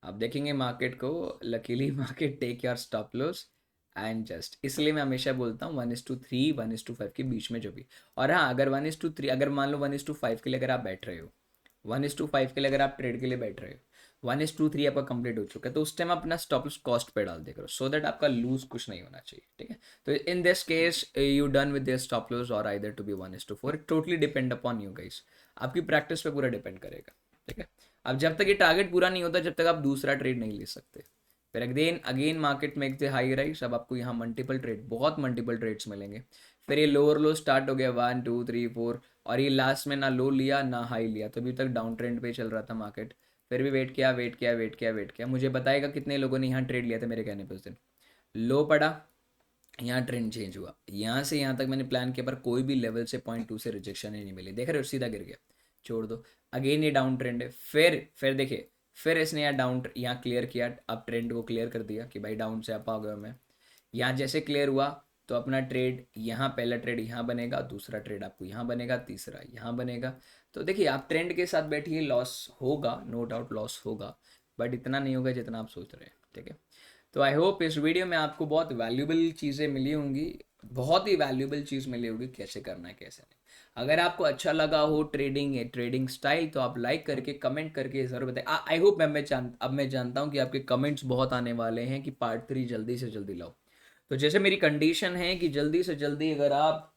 आप देखेंगे मार्केट को, luckily market take your stop loss and just, इसलिए मैं हमेशा बोलता हूँ 1:3 1:5 के बीच में जो भी। और हाँ, अगर 1:3, अगर मान लो 1:5 के लिए अगर आप बैठ रहे हो, 1:5 के लिए अगर आप ट्रेड के लिए बैठ रहे हो, 1:3 आपका कंप्लीट हो चुका है, तो उस टाइम अपना स्टॉप लॉस कॉस्ट पे डाल दिया करो, सो दैट आपका लूज कुछ नहीं होना चाहिए, ठीक है। तो in this case you done with this stop loss और either to be 1:4, it totally depend upon you guys, आपकी प्रैक्टिस पे पूरा डिपेंड करेगा, ठीक है। अब जब तक ये टारगेट पूरा नहीं होता, जब तक आप दूसरा ट्रेड नहीं ले सकते। फिर again again market make the high rise, अब आपको यहाँ मल्टीपल ट्रेड, बहुत मल्टीपल ट्रेड्स मिलेंगे। फिर ये लोअर लो स्टार्ट हो गया, 1 2 3 4, और ये लास्ट में ना लो लिया ना हाई लिया, तो अभी तक डाउन ट्रेंड पे चल रहा था मार्केट। फिर भी वेट किया वेट किया वेट किया वेट किया, मुझे बताएगा कितने लोगों ने यहाँ ट्रेड लिया था मेरे कहने पे उस दिन। लो पड़ा, यहाँ ट्रेंड चेंज हुआ, यहाँ से यहाँ तक मैंने प्लान किया, पर कोई भी लेवल से 0.2 से रिजेक्शन ही नहीं मिली, देख रहे हो, सीधा गिर गया, छोड़ दो। अगेन ये डाउन ट्रेंड है, फिर देखिए, फिर इसने यहाँ डाउन यहाँ क्लियर किया, अब ट्रेंड को क्लियर कर दिया कि भाई डाउन से अप आ गया मैं। यहाँ जैसे क्लियर हुआ तो अपना ट्रेड यहाँ, पहला ट्रेड यहाँ बनेगा, दूसरा ट्रेड आपको यहाँ बनेगा, तीसरा यहाँ बनेगा। तो देखिए आप ट्रेंड के साथ बैठिए, लॉस होगा, नो डाउट लॉस होगा, बट इतना नहीं होगा जितना आप सोच रहे हैं, ठीक है। तो आई होप इस वीडियो में आपको बहुत वैल्यूबल चीज़ें मिली होंगी, बहुत ही वैल्यूबल चीज़ मिली होगी कैसे करना है कैसे नहीं। अगर आपको अच्छा लगा हो ट्रेडिंग या ट्रेडिंग स्टाइल, तो आप लाइक करके कमेंट करके ज़रूर बताएं। आई होप अब मैं जानता हूँ कि आपके कमेंट्स बहुत आने वाले हैं कि पार्ट 3 जल्दी से जल्दी लाओ। तो जैसे मेरी कंडीशन है कि जल्दी से जल्दी अगर आप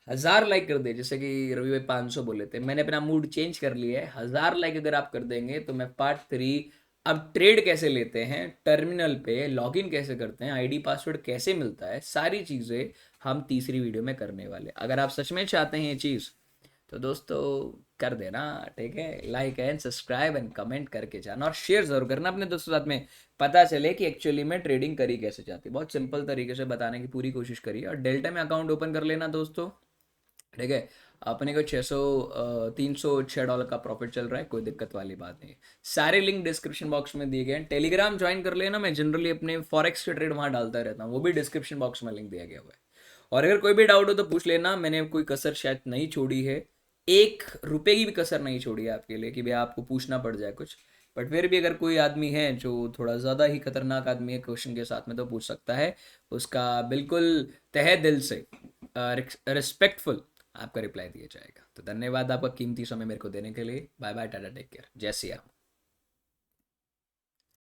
1,000 लाइक कर दे, जैसे कि रवि भाई 500 बोले थे, मैंने अपना मूड चेंज कर लिया है, 1,000 लाइक अगर आप कर देंगे तो मैं पार्ट 3, अब ट्रेड कैसे लेते हैं, टर्मिनल पे लॉगिन कैसे करते हैं, आईडी पासवर्ड कैसे मिलता है, सारी चीज़ें हम तीसरी वीडियो में करने वाले। अगर आप सच में चाहते हैं ये चीज़, तो दोस्तों कर देना, ठीक है, like and subscribe and comment करके जाना, और शेयर जरूर करना अपने दोस्तों साथ में, पता चले कि एक्चुअली में ट्रेडिंग करी कैसे जाती है। बहुत सिंपल तरीके से बताने की पूरी कोशिश करिए, और डेल्टा में अकाउंट ओपन कर लेना दोस्तों, ठीक है। अपने को 306 डॉलर का प्रॉफिट चल रहा है, कोई दिक्कत वाली बात नहीं। सारे लिंक डिस्क्रिप्शन बॉक्स में दिए गए हैं, टेलीग्राम ज्वाइन कर लेना, मैं जनरली अपने फॉरेक्स के ट्रेड वहाँ डालता रहता हूँ, वो भी डिस्क्रिप्शन बॉक्स में लिंक दिया गया हुआ है। और अगर कोई भी डाउट हो तो पूछ लेना, मैंने कोई कसर शायद नहीं छोड़ी है, 1 रुपए की भी कसर नहीं छोड़ी है आपके लिए कि भैया आपको पूछना पड़ जाए कुछ। बट फिर भी अगर कोई आदमी है जो थोड़ा ज़्यादा ही खतरनाक आदमी है क्वेश्चन के साथ में, तो पूछ सकता है, उसका बिल्कुल तहे दिल से रिस्पेक्टफुल आपका रिप्लाई दिया जाएगा। तो धन्यवाद आपका कीमती समय मेरे को देने के लिए, bye bye, tata, take care, जय सिया राम।